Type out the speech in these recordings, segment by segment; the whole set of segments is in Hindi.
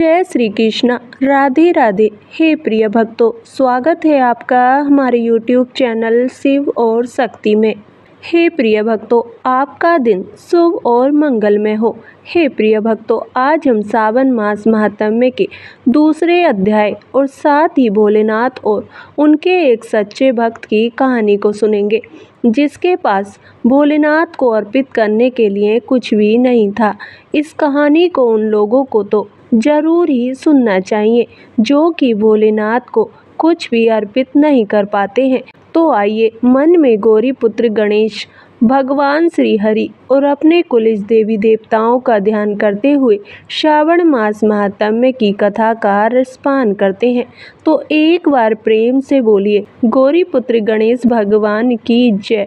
जय श्री कृष्णा। राधे राधे। हे प्रिय भक्तों, स्वागत है आपका हमारे YouTube चैनल शिव और शक्ति में। हे प्रिय भक्तों, आपका दिन शुभ और मंगलमय हो। हे प्रिय भक्तों, आज हम सावन मास महात्म्य के दूसरे अध्याय और साथ ही भोलेनाथ और उनके एक सच्चे भक्त की कहानी को सुनेंगे, जिसके पास भोलेनाथ को अर्पित करने के लिए कुछ भी नहीं था। इस कहानी को उन लोगों को तो जरूर ही सुनना चाहिए जो कि भोलेनाथ को कुछ भी अर्पित नहीं कर पाते हैं। तो आइए मन में गौरी पुत्र गणेश, भगवान श्री हरि और अपने कुलिश देवी देवताओं का ध्यान करते हुए श्रावण मास महात्म्य की कथा का रसपान करते हैं। तो एक बार प्रेम से बोलिए, गौरी पुत्र गणेश भगवान की जय।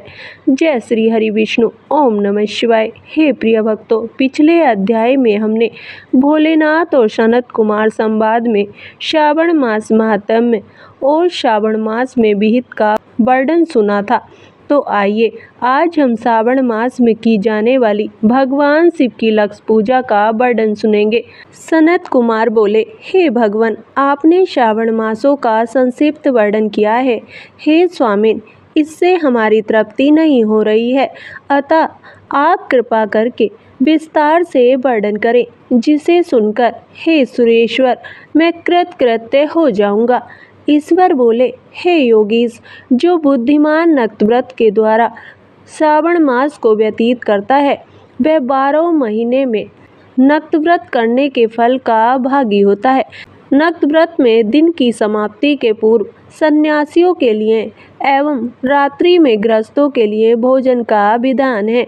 जय श्री हरि विष्णु। ओम नमः शिवाय। हे प्रिय भक्तों, पिछले अध्याय में हमने भोलेनाथ और सनत कुमार संवाद में श्रावण मास महात्म्य और श्रावण मास में विहित का वर्णन सुना था। तो आइए आज हम श्रावण मास में की जाने वाली भगवान शिव की लक्ष्य पूजा का वर्णन सुनेंगे। सनत कुमार बोले, हे भगवान, आपने श्रावण मासों का संक्षिप्त वर्णन किया है। हे स्वामिन, इससे हमारी तृप्ति नहीं हो रही है, अतः आप कृपा करके विस्तार से वर्णन करें, जिसे सुनकर हे सुरेश्वर मैं कृतकृत्य हो जाऊंगा। ईश्वर बोले, हे योगीश, जो बुद्धिमान नक्तव्रत के द्वारा श्रावण मास को व्यतीत करता है, वह 12 महीने में नक्तव्रत करने के फल का भागी होता है। नक्तव्रत में दिन की समाप्ति के पूर्व सन्यासियों के लिए एवं रात्रि में गृहस्थों के लिए भोजन का विधान है।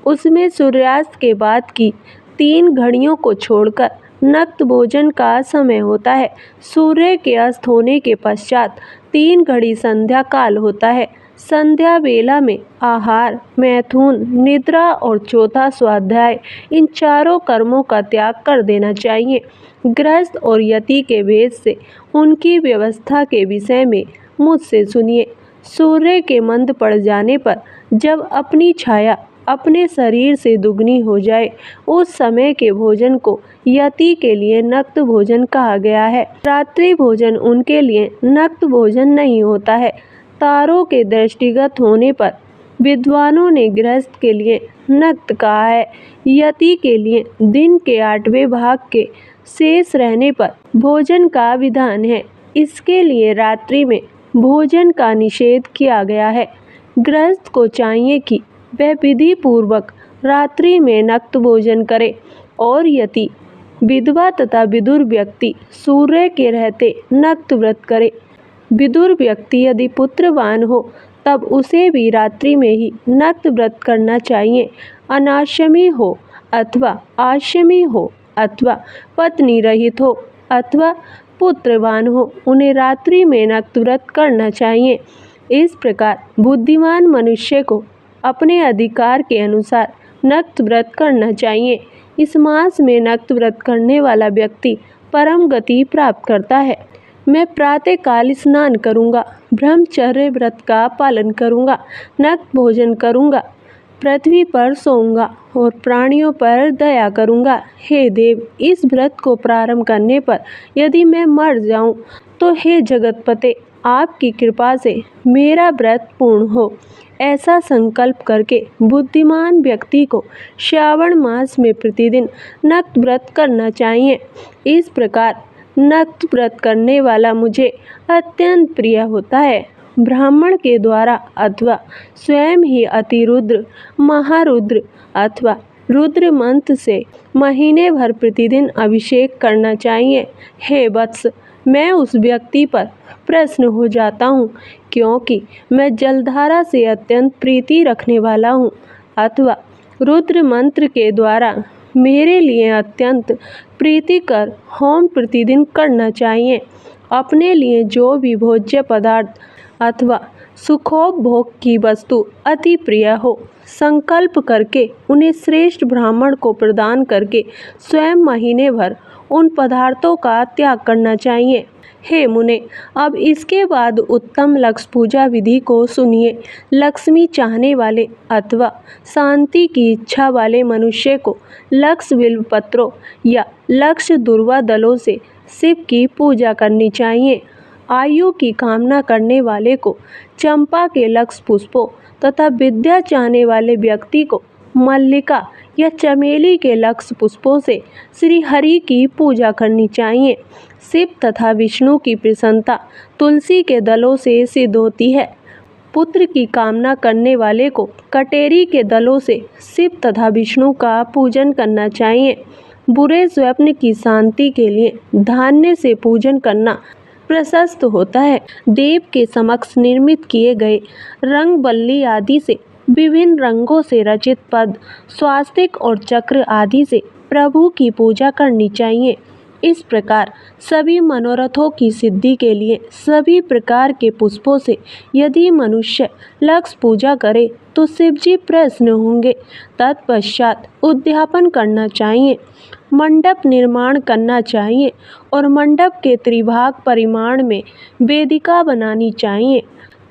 उसमें सूर्यास्त के बाद की 3 घड़ियों को छोड़कर नक्त भोजन का समय होता है। सूर्य के अस्त होने के पश्चात 3 घड़ी संध्या काल होता है। संध्या वेला में आहार, मैथुन, निद्रा और चौथा स्वाध्याय, इन चारों कर्मों का त्याग कर देना चाहिए। गृहस्थ और यति के भेद से उनकी व्यवस्था के विषय में मुझसे सुनिए। सूर्य के मंद पड़ जाने पर जब अपनी छाया अपने शरीर से दुगनी हो जाए, उस समय के भोजन को यति के लिए नक्त भोजन कहा गया है। रात्रि भोजन उनके लिए नक्त भोजन नहीं होता है। तारों के दृष्टिगत होने पर विद्वानों ने गृहस्थ के लिए नक्त कहा है। यति के लिए दिन के 8वें भाग के शेष रहने पर भोजन का विधान है। इसके लिए रात्रि में भोजन का निषेध किया गया है। गृहस्थ को चाहिए कि वह विधि पूर्वक रात्रि में नक्त भोजन करे और यति, विधवा तथा विदुर व्यक्ति सूर्य के रहते नक्त व्रत करे। विदुर व्यक्ति यदि पुत्रवान हो तब उसे भी रात्रि में ही नक्त व्रत करना चाहिए। अनाशमी हो अथवा आशमी हो अथवा पत्नी रहित हो अथवा पुत्रवान हो, उन्हें रात्रि में नक्त व्रत करना चाहिए। इस प्रकार बुद्धिमान मनुष्य को अपने अधिकार के अनुसार नक्त व्रत करना चाहिए। इस मास में नक्त व्रत करने वाला व्यक्ति परम गति प्राप्त करता है। मैं प्रातः काल स्नान करूँगा, ब्रह्मचर्य व्रत का पालन करूँगा, नक्त भोजन करूँगा, पृथ्वी पर सोऊंगा और प्राणियों पर दया करूँगा। हे देव, इस व्रत को प्रारंभ करने पर यदि मैं मर जाऊँ तो हे जगतपते, आपकी कृपा से मेरा व्रत पूर्ण हो। ऐसा संकल्प करके बुद्धिमान व्यक्ति को श्रावण मास में प्रतिदिन नक्त व्रत करना चाहिए। इस प्रकार नक्त व्रत करने वाला मुझे अत्यंत प्रिय होता है। ब्राह्मण के द्वारा अथवा स्वयं ही अतिरुद्र, महारुद्र अथवा रुद्र मंत्र से महीने भर प्रतिदिन अभिषेक करना चाहिए। हे वत्स, मैं उस व्यक्ति पर प्रसन्न हो जाता हूँ क्योंकि मैं जलधारा से अत्यंत प्रीति रखने वाला हूँ। अथवा रुद्र मंत्र के द्वारा मेरे लिए अत्यंत प्रीतिकर होम प्रतिदिन करना चाहिए। अपने लिए जो भी भोज्य पदार्थ अथवा सुखोपभोग की वस्तु अति प्रिय हो, संकल्प करके उन्हें श्रेष्ठ ब्राह्मण को प्रदान करके स्वयं महीने भर उन पदार्थों का त्याग करना चाहिए। हे मुने, अब इसके बाद उत्तम लक्ष्य पूजा विधि को सुनिए। लक्ष्मी चाहने वाले अथवा शांति की इच्छा वाले मनुष्य को लक्ष्य बिल्व पत्रों या लक्ष्य दुर्वा दलों से शिव की पूजा करनी चाहिए। आयु की कामना करने वाले को चंपा के लक्ष्य पुष्पों तथा विद्या चाहने वाले व्यक्ति को मल्लिका या चमेली के लक्ष्य पुष्पों से श्री हरि की पूजा करनी चाहिए। शिव तथा विष्णु की प्रसन्नता तुलसी के दलों से सिद्ध होती है। पुत्र की कामना करने वाले को कटेरी के दलों से शिव तथा विष्णु का पूजन करना चाहिए। बुरे स्वप्न की शांति के लिए धान्य से पूजन करना प्रशस्त होता है। देव के समक्ष निर्मित किए गए रंग बल्ली आदि से विभिन्न रंगों से रचित पद, स्वास्तिक और चक्र आदि से प्रभु की पूजा करनी चाहिए। इस प्रकार सभी मनोरथों की सिद्धि के लिए सभी प्रकार के पुष्पों से यदि मनुष्य लक्ष्य पूजा करे तो शिवजी प्रसन्न होंगे। तत्पश्चात उद्यापन करना चाहिए, मंडप निर्माण करना चाहिए और मंडप के त्रिभाग परिमाण में वेदिका बनानी चाहिए।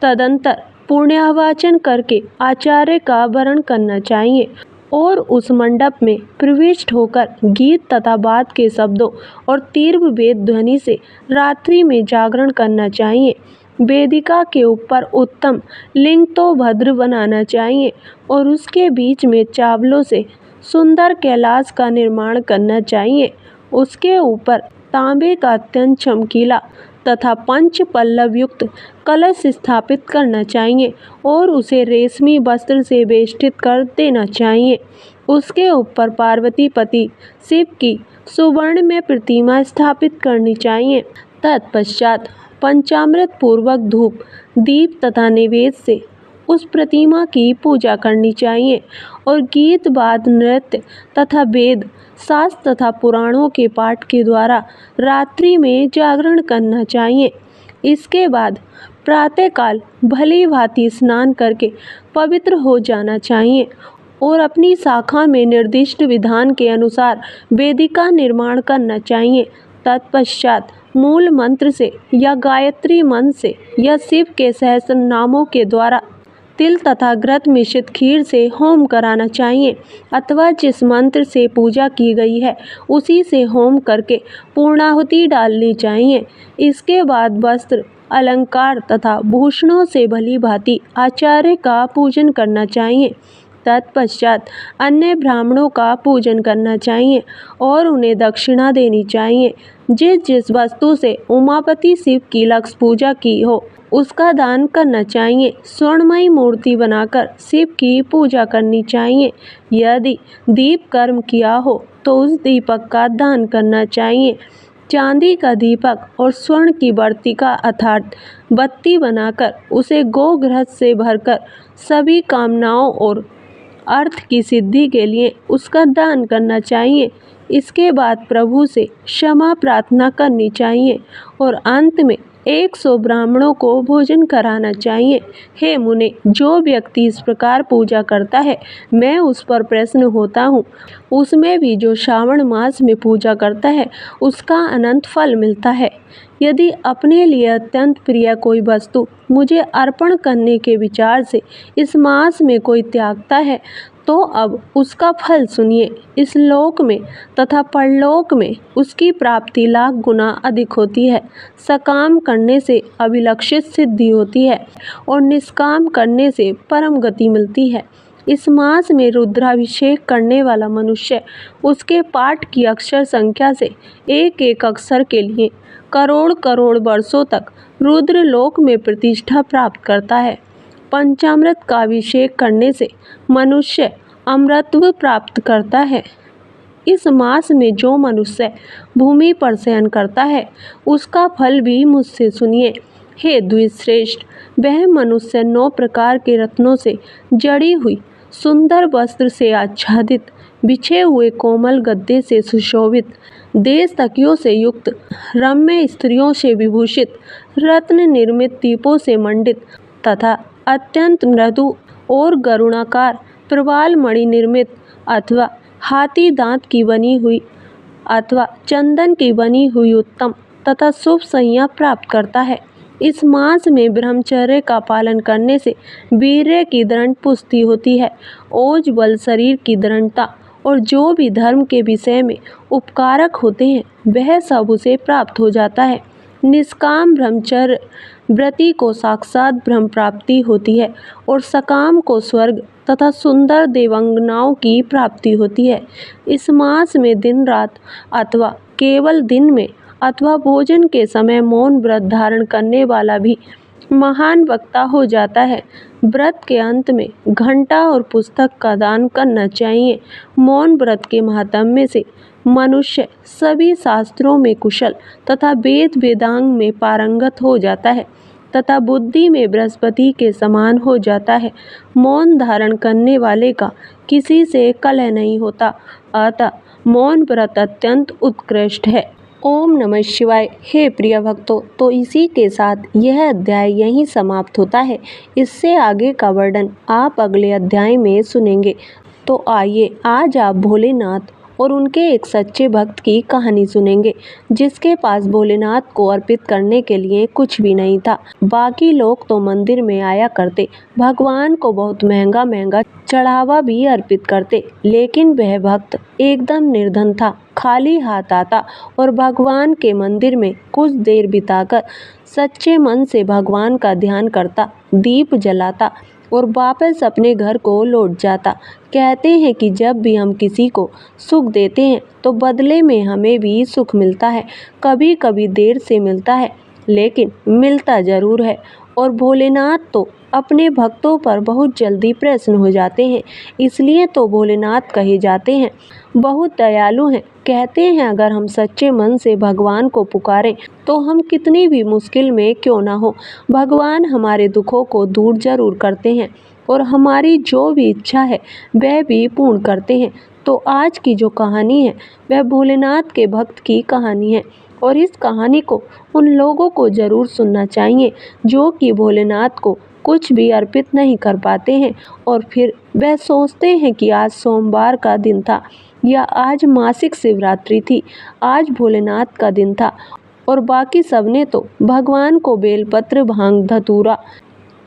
तदंतर पुण्यावाचन करके आचार्य का वरण करना चाहिए और उस मंडप में प्रविष्ट होकर गीत तथा वाद के शब्दों और तीव्र वेद ध्वनि से रात्रि में जागरण करना चाहिए। वेदिका के ऊपर उत्तम लिंग तो भद्र बनाना चाहिए और उसके बीच में चावलों से सुंदर कैलाश का निर्माण करना चाहिए। उसके ऊपर तांबे का अत्यंत चमकीला तथा पंच पल्लव युक्त कलश स्थापित करना चाहिए और उसे रेशमी वस्त्र से वेष्टित कर देना चाहिए। उसके ऊपर पार्वती पति शिव की सुवर्ण में प्रतिमा स्थापित करनी चाहिए। तत्पश्चात पंचामृत पूर्वक धूप, दीप तथा नैवेद्य से उस प्रतिमा की पूजा करनी चाहिए और गीत वाद नृत्य तथा वेद शास्त्र तथा पुराणों के पाठ के द्वारा रात्रि में जागरण करना चाहिए। इसके बाद प्रातःकाल भली भांति स्नान करके पवित्र हो जाना चाहिए और अपनी शाखा में निर्दिष्ट विधान के अनुसार वेदिका निर्माण करना चाहिए। तत्पश्चात मूल मंत्र से या गायत्री मंत्र से या शिव के सहस्त्र नामों के द्वारा तिल तथा घृत मिश्रित खीर से होम कराना चाहिए अथवा जिस मंत्र से पूजा की गई है उसी से होम करके पूर्णाहुति डालनी चाहिए। इसके बाद वस्त्र, अलंकार तथा भूषणों से भली भांति आचार्य का पूजन करना चाहिए। तत्पश्चात अन्य ब्राह्मणों का पूजन करना चाहिए और उन्हें दक्षिणा देनी चाहिए। जिस जिस वस्तु से उमापति शिव की लक्ष्य पूजा की हो उसका दान करना चाहिए। स्वर्णमयी मूर्ति बनाकर शिव की पूजा करनी चाहिए। यदि दीप कर्म किया हो तो उस दीपक का दान करना चाहिए। चांदी का दीपक और स्वर्ण की वर्तिका अर्थात बत्ती बनाकर उसे गोघृत से भरकर सभी कामनाओं और अर्थ की सिद्धि के लिए उसका दान करना चाहिए। इसके बाद प्रभु से क्षमा प्रार्थना करनी चाहिए और अंत में 100 ब्राह्मणों को भोजन कराना चाहिए। हे मुने, जो व्यक्ति इस प्रकार पूजा करता है मैं उस पर प्रसन्न होता हूँ। उसमें भी जो श्रावण मास में पूजा करता है उसका अनंत फल मिलता है। यदि अपने लिए अत्यंत प्रिय कोई वस्तु मुझे अर्पण करने के विचार से इस मास में कोई त्यागता है तो अब उसका फल सुनिए। इस लोक में तथा परलोक में उसकी प्राप्ति लाख गुना अधिक होती है। सकाम करने से अभिलक्षित सिद्धि होती है और निष्काम करने से परम गति मिलती है। इस मास में रुद्राभिषेक करने वाला मनुष्य उसके पाठ की अक्षर संख्या से एक एक अक्षर के लिए करोड़ करोड़ वर्षों तक रुद्र लोक में प्रतिष्ठा प्राप्त करता है। पंचामृत का अभिषेक करने से मनुष्य अमरत्व प्राप्त करता है। इस मास में जो मनुष्य भूमि पर शयन करता है उसका फल भी मुझसे सुनिए। हे द्विश्रेष्ठ, वह मनुष्य 9 प्रकार के रत्नों से जड़ी हुई सुंदर वस्त्र से आच्छादित, बिछे हुए कोमल गद्दे से सुशोभित, देश तकियों से युक्त, रम्य स्त्रियों से विभूषित, रत्न निर्मित दीपों से मंडित तथा अत्यंत मृदु और गरुणाकार प्रवाल मणि निर्मित अथवा हाथी दांत की बनी हुई अथवा चंदन की बनी हुई उत्तम तथा शुभ संज्ञा प्राप्त करता है। इस मास में ब्रह्मचर्य का पालन करने से वीर्य की दृढ़ पुष्टि होती है। ओज बल शरीर की दृढ़ता और जो भी धर्म के विषय में उपकारक होते हैं वह सब उसे प्राप्त हो जाता है। निष्काम ब्रह्मचर्य व्रती को साक्षात ब्रह्म प्राप्ति होती है और सकाम को स्वर्ग तथा सुंदर देवांगनाओं की प्राप्ति होती है। इस मास में दिन रात अथवा केवल दिन में अथवा भोजन के समय मौन व्रत धारण करने वाला भी महान वक्ता हो जाता है। व्रत के अंत में घंटा और पुस्तक का दान करना चाहिए। मौन व्रत के महात्म्य से मनुष्य सभी शास्त्रों में कुशल तथा वेद वेदांग में पारंगत हो जाता है तथा बुद्धि में बृहस्पति के समान हो जाता है। मौन धारण करने वाले का किसी से कलह नहीं होता, अतः मौन व्रत अत्यंत उत्कृष्ट है। ओम नमः शिवाय। हे प्रिय भक्तों, तो इसी के साथ यह अध्याय यहीं समाप्त होता है। इससे आगे का वर्णन आप अगले अध्याय में सुनेंगे। तो आइए आज आप भोलेनाथ और उनके एक सच्चे भक्त की कहानी सुनेंगे जिसके पास भोलेनाथ को अर्पित करने के लिए कुछ भी नहीं था। बाकी लोग तो मंदिर में आया करते, भगवान को बहुत महंगा महंगा चढ़ावा भी अर्पित करते, लेकिन वह भक्त एकदम निर्धन था, खाली हाथ आता और भगवान के मंदिर में कुछ देर बिताकर सच्चे मन से भगवान का ध्यान करता, दीप जलाता और वापस अपने घर को लौट जाता। कहते हैं कि जब भी हम किसी को सुख देते हैं तो बदले में हमें भी सुख मिलता है। कभी कभी देर से मिलता है लेकिन मिलता ज़रूर है। और भोलेनाथ तो अपने भक्तों पर बहुत जल्दी प्रसन्न हो जाते हैं, इसलिए तो भोलेनाथ कहे जाते हैं। बहुत दयालु हैं। कहते हैं अगर हम सच्चे मन से भगवान को पुकारें तो हम कितनी भी मुश्किल में क्यों ना हो, भगवान हमारे दुखों को दूर जरूर करते हैं और हमारी जो भी इच्छा है वह भी पूर्ण करते हैं। तो आज की जो कहानी है वह भोलेनाथ के भक्त की कहानी है और इस कहानी को उन लोगों को ज़रूर सुनना चाहिए जो कि भोलेनाथ को कुछ भी अर्पित नहीं कर पाते हैं और फिर वह सोचते हैं कि आज सोमवार का दिन था या आज मासिक शिवरात्रि थी, आज भोलेनाथ का दिन था और बाकी सबने तो भगवान को बेलपत्र, भांग, धतूरा,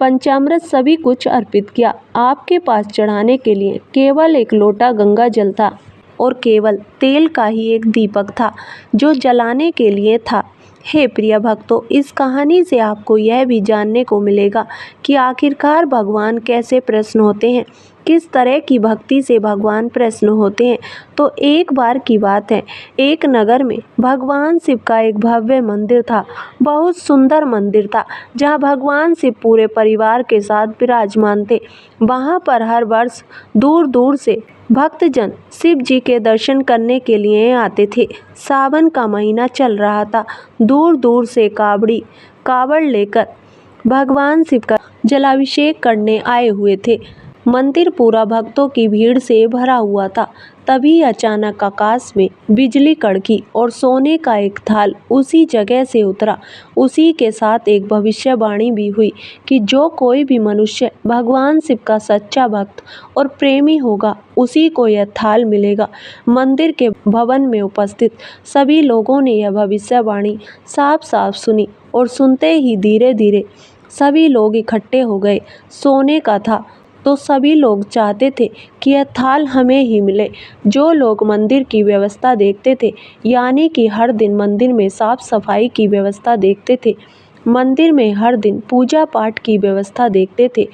पंचामृत सभी कुछ अर्पित किया। आपके पास चढ़ाने के लिए केवल एक लोटा गंगा जल था और केवल तेल का ही एक दीपक था जो जलाने के लिए था। हे प्रिय भक्तों, इस कहानी से आपको यह भी जानने को मिलेगा कि आखिरकार भगवान कैसे प्रसन्न होते हैं, किस तरह की भक्ति से भगवान प्रसन्न होते हैं। तो एक बार की बात है, एक नगर में भगवान शिव का एक भव्य मंदिर था। बहुत सुंदर मंदिर था जहां भगवान शिव पूरे परिवार के साथ विराजमान थे। वहां पर हर वर्ष दूर दूर से भक्तजन शिव जी के दर्शन करने के लिए आते थे। सावन का महीना चल रहा था। दूर दूर से कावड़ लेकर भगवान शिव का जलाभिषेक करने आए हुए थे। मंदिर पूरा भक्तों की भीड़ से भरा हुआ था। तभी अचानक आकाश में बिजली कड़की और सोने का एक थाल उसी जगह से उतरा। उसी के साथ एक भविष्यवाणी भी हुई कि जो कोई भी मनुष्य भगवान शिव का सच्चा भक्त और प्रेमी होगा उसी को यह थाल मिलेगा। मंदिर के भवन में उपस्थित सभी लोगों ने यह भविष्यवाणी साफ साफ सुनी और सुनते ही धीरे धीरे सभी लोग इकट्ठे हो गए। सोने का था तो सभी लोग चाहते थे कि यह थाल हमें ही मिले। जो लोग मंदिर की व्यवस्था देखते थे, यानी कि हर दिन मंदिर में साफ सफाई की व्यवस्था देखते थे, मंदिर में हर दिन पूजा पाठ की व्यवस्था देखते थे,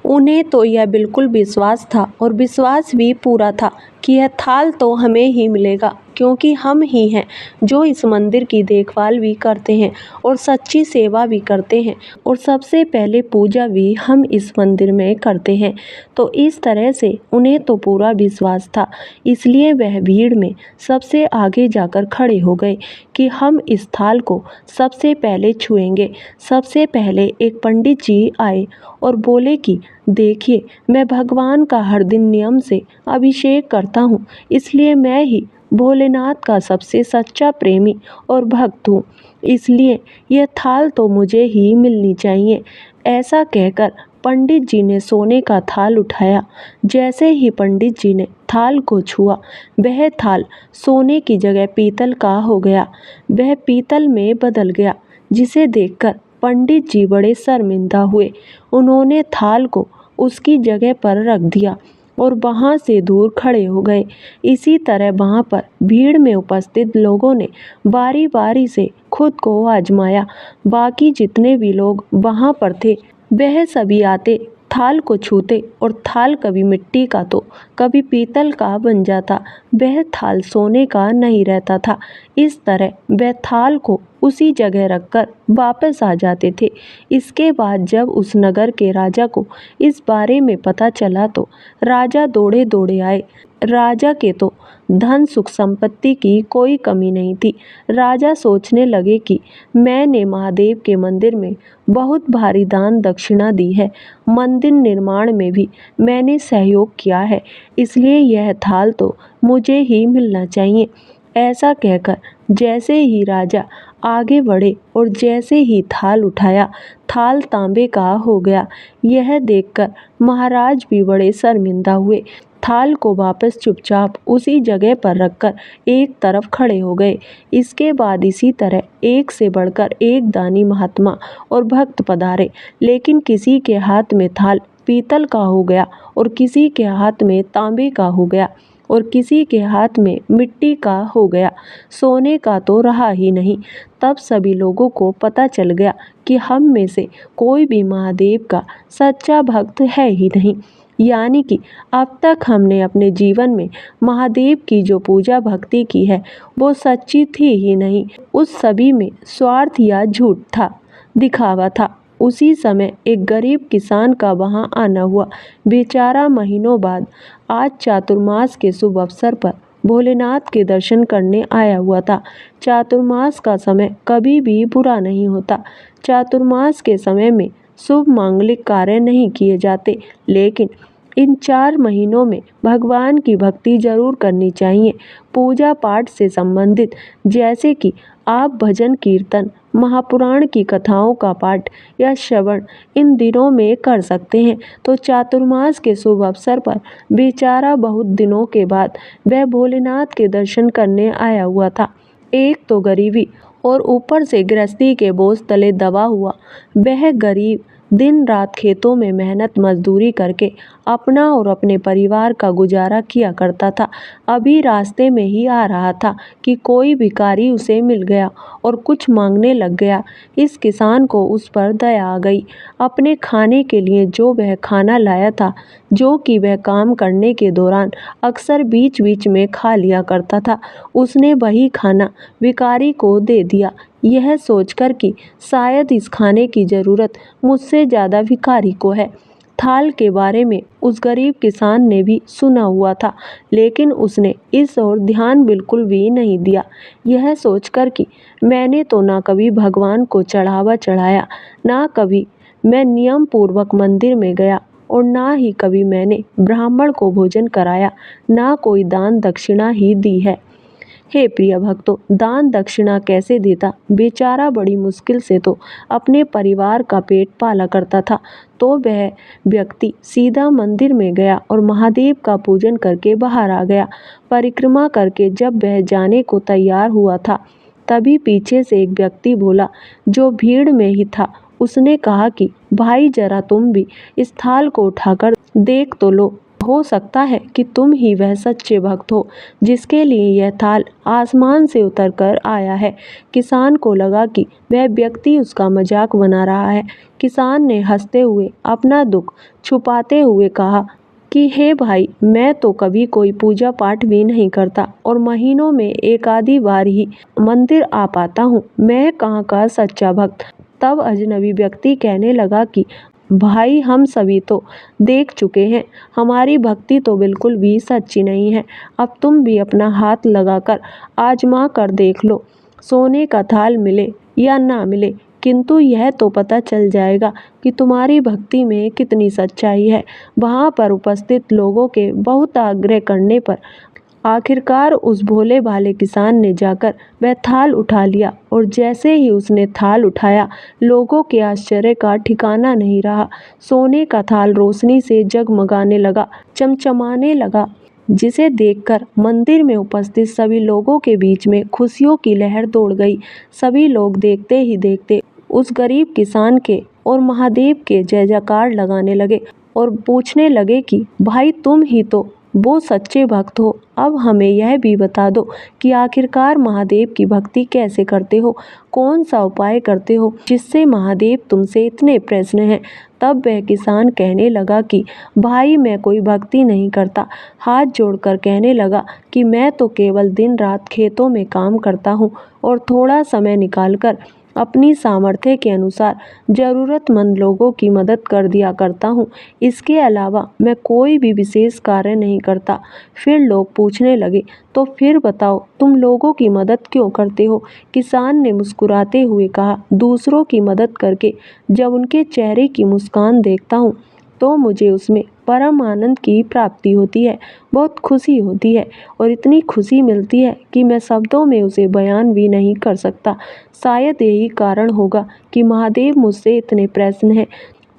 उन्हें तो यह बिल्कुल विश्वास था और विश्वास भी पूरा था कि यह थाल तो हमें ही मिलेगा, क्योंकि हम ही हैं जो इस मंदिर की देखभाल भी करते हैं और सच्ची सेवा भी करते हैं और सबसे पहले पूजा भी हम इस मंदिर में करते हैं। तो इस तरह से उन्हें तो पूरा विश्वास था, इसलिए वह भीड़ में सबसे आगे जाकर खड़े हो गए कि हम इस थाल को सबसे पहले छुएंगे। सबसे पहले एक पंडित जी आए और बोले कि देखिए, मैं भगवान का हर दिन नियम से अभिषेक करता हूँ, इसलिए मैं ही भोलेनाथ का सबसे सच्चा प्रेमी और भक्त हूँ, इसलिए यह थाल तो मुझे ही मिलनी चाहिए। ऐसा कहकर पंडित जी ने सोने का थाल उठाया। जैसे ही पंडित जी ने थाल को छुआ, वह थाल सोने की जगह पीतल का हो गया। वह पीतल में बदल गया, जिसे देखकर पंडित जी बड़े शर्मिंदा हुए। उन्होंने थाल को उसकी जगह पर रख दिया और वहाँ से दूर खड़े हो गए। इसी तरह वहाँ पर भीड़ में उपस्थित लोगों ने बारी बारी से खुद को आजमाया। बाकी जितने भी लोग वहाँ पर थे, वह सभी आते, थाल को छूते और थाल कभी मिट्टी का तो कभी पीतल का बन जाता। वह थाल सोने का नहीं रहता था। इस तरह वह थाल को उसी जगह रखकर वापस आ जाते थे। इसके बाद जब उस नगर के राजा को इस बारे में पता चला तो राजा दौड़े दौड़े आए। राजा के तो धन सुख संपत्ति की कोई कमी नहीं थी। राजा सोचने लगे कि मैंने महादेव के मंदिर में बहुत भारी दान दक्षिणा दी है, मंदिर निर्माण में भी मैंने सहयोग किया है, इसलिए यह थाल तो मुझे ही मिलना चाहिए। ऐसा कहकर जैसे ही राजा आगे बढ़े और जैसे ही थाल उठाया, थाल तांबे का हो गया। यह देखकर महाराज भी बड़े शर्मिंदा हुए। थाल को वापस चुपचाप उसी जगह पर रखकर एक तरफ खड़े हो गए। इसके बाद इसी तरह एक से बढ़कर एक दानी महात्मा और भक्त पधारे, लेकिन किसी के हाथ में थाल पीतल का हो गया और किसी के हाथ में तांबे का हो गया और किसी के हाथ में मिट्टी का हो गया, सोने का तो रहा ही नहीं। तब सभी लोगों को पता चल गया कि हम में से कोई भी महादेव का सच्चा भक्त है ही नहीं। यानी कि अब तक हमने अपने जीवन में महादेव की जो पूजा भक्ति की है, वो सच्ची थी ही नहीं। उस सभी में स्वार्थ या झूठ था, दिखावा था। उसी समय एक गरीब किसान का वहां आना हुआ। बेचारा महीनों बाद आज चातुर्मास के शुभ अवसर पर भोलेनाथ के दर्शन करने आया हुआ था। चातुर्मास का समय कभी भी बुरा नहीं होता। चातुर्मास के समय में शुभ मांगलिक कार्य नहीं किए जाते, लेकिन इन 4 महीनों में भगवान की भक्ति जरूर करनी चाहिए। पूजा पाठ से संबंधित, जैसे कि आप भजन कीर्तन, महापुराण की कथाओं का पाठ या श्रवण इन दिनों में कर सकते हैं। तो चातुर्मास के शुभ अवसर पर बेचारा बहुत दिनों के बाद वह भोलेनाथ के दर्शन करने आया हुआ था। एक तो गरीबी और ऊपर से गृहस्थी के बोझ तले दबा हुआ वह गरीब दिन रात खेतों में मेहनत मजदूरी करके अपना और अपने परिवार का गुजारा किया करता था। अभी रास्ते में ही आ रहा था कि कोई भिखारी उसे मिल गया और कुछ मांगने लग गया। इस किसान को उस पर दया आ गई। अपने खाने के लिए जो वह खाना लाया था, जो कि वह काम करने के दौरान अक्सर बीच बीच में खा लिया करता था, उसने वही खाना भिखारी को दे दिया, यह सोचकर कि शायद इस खाने की ज़रूरत मुझसे ज़्यादा भिखारी को है। थाल के बारे में उस गरीब किसान ने भी सुना हुआ था, लेकिन उसने इस ओर ध्यान बिल्कुल भी नहीं दिया, यह सोचकर कि मैंने तो ना कभी भगवान को चढ़ावा चढ़ाया, ना कभी मैं नियम पूर्वक मंदिर में गया और ना ही कभी मैंने ब्राह्मण को भोजन कराया, ना कोई दान दक्षिणा ही दी है। हे प्रिय भक्तों, दान दक्षिणा कैसे देता? बेचारा बड़ी मुश्किल से तो अपने परिवार का पेट पाला करता था। तो वह व्यक्ति सीधा मंदिर में गया और महादेव का पूजन करके बाहर आ गया। परिक्रमा करके जब वह जाने को तैयार हुआ था, तभी पीछे से एक व्यक्ति बोला, जो भीड़ में ही था। उसने कहा कि भाई जरा तुम भी इस थाल को उठाकर देख तो लो, हो सकता है कि तुम ही वह सच्चे भक्त हो जिसके लिए यह थाल आसमान से उतर कर आया है। किसान को लगा कि वह व्यक्ति उसका मजाक बना रहा है। किसान ने हंसते हुए अपना दुख छुपाते हुए कहा कि हे भाई, मैं तो कभी कोई पूजा पाठ भी नहीं करता और महीनों में एक आधी बार ही मंदिर आ पाता हूँ, मैं कहाँ का सच्चा भक्त। तब अजनबी व्यक्ति कहने लगा कि भाई, हम सभी तो देख चुके हैं, हमारी भक्ति तो बिल्कुल भी सच्ची नहीं है। अब तुम भी अपना हाथ लगाकर आजमा कर देख लो, सोने का थाल मिले या ना मिले, किंतु यह तो पता चल जाएगा कि तुम्हारी भक्ति में कितनी सच्चाई है। वहाँ पर उपस्थित लोगों के बहुत आग्रह करने पर आखिरकार उस भोले भाले किसान ने जाकर वह थाल उठा लिया और जैसे ही उसने थाल उठाया, लोगों के आश्चर्य का ठिकाना नहीं रहा। सोने का थाल रोशनी से जगमगाने लगा, चमचमाने लगा, जिसे देखकर मंदिर में उपस्थित सभी लोगों के बीच में खुशियों की लहर दौड़ गई। सभी लोग देखते ही देखते उस गरीब किसान के और महादेव के जय जयकार लगाने लगे और पूछने लगे कि भाई, तुम ही तो वो सच्चे भक्त हो, अब हमें यह भी बता दो कि आखिरकार महादेव की भक्ति कैसे करते हो, कौन सा उपाय करते हो जिससे महादेव तुमसे इतने प्रसन्न हैं। तब वह किसान कहने लगा कि भाई, मैं कोई भक्ति नहीं करता। हाथ जोड़कर कहने लगा कि मैं तो केवल दिन रात खेतों में काम करता हूँ और थोड़ा समय निकालकर अपनी सामर्थ्य के अनुसार ज़रूरतमंद लोगों की मदद कर दिया करता हूँ। इसके अलावा मैं कोई भी विशेष कार्य नहीं करता। फिर लोग पूछने लगे, तो फिर बताओ, तुम लोगों की मदद क्यों करते हो? किसान ने मुस्कुराते हुए कहा, दूसरों की मदद करके जब उनके चेहरे की मुस्कान देखता हूँ तो मुझे उसमें परम आनंद की प्राप्ति होती है, बहुत खुशी होती है और इतनी खुशी मिलती है कि मैं शब्दों में उसे बयान भी नहीं कर सकता। शायद यही कारण होगा कि महादेव मुझसे इतने प्रसन्न हैं।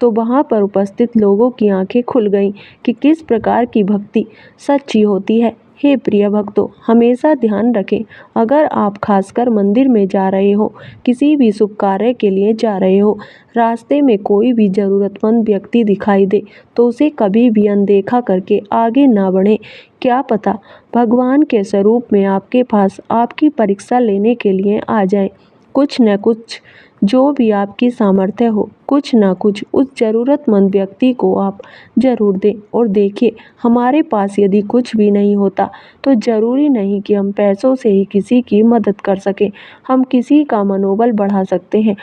तो वहाँ पर उपस्थित लोगों की आंखें खुल गईं कि किस प्रकार की भक्ति सच्ची होती है। हे प्रिय भक्तों, हमेशा ध्यान रखें, अगर आप खासकर मंदिर में जा रहे हो, किसी भी शुभ कार्य के लिए जा रहे हो, रास्ते में कोई भी ज़रूरतमंद व्यक्ति दिखाई दे तो उसे कभी भी अनदेखा करके आगे ना बढ़ें। क्या पता भगवान के स्वरूप में आपके पास आपकी परीक्षा लेने के लिए आ जाए। कुछ न कुछ, जो भी आपकी सामर्थ्य हो, कुछ ना कुछ उस ज़रूरतमंद व्यक्ति को आप ज़रूर दें। और देखिए, हमारे पास यदि कुछ भी नहीं होता तो ज़रूरी नहीं कि हम पैसों से ही किसी की मदद कर सकें। हम किसी का मनोबल बढ़ा सकते हैं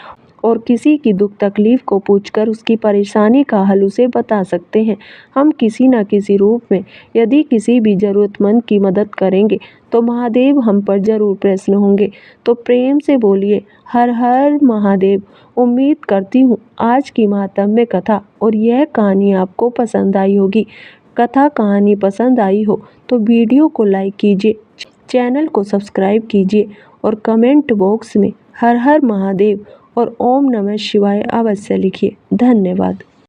और किसी की दुख तकलीफ को पूछकर उसकी परेशानी का हल उसे बता सकते हैं। हम किसी न किसी रूप में यदि किसी भी ज़रूरतमंद की मदद करेंगे तो महादेव हम पर ज़रूर प्रसन्न होंगे। तो प्रेम से बोलिए, हर हर महादेव। उम्मीद करती हूँ आज की महात्म्य कथा और यह कहानी आपको पसंद आई होगी। कथा कहानी पसंद आई हो तो वीडियो को लाइक कीजिए, चैनल को सब्सक्राइब कीजिए और कमेंट बॉक्स में हर हर महादेव और ओम नमः शिवाय अवश्य लिखिए। धन्यवाद।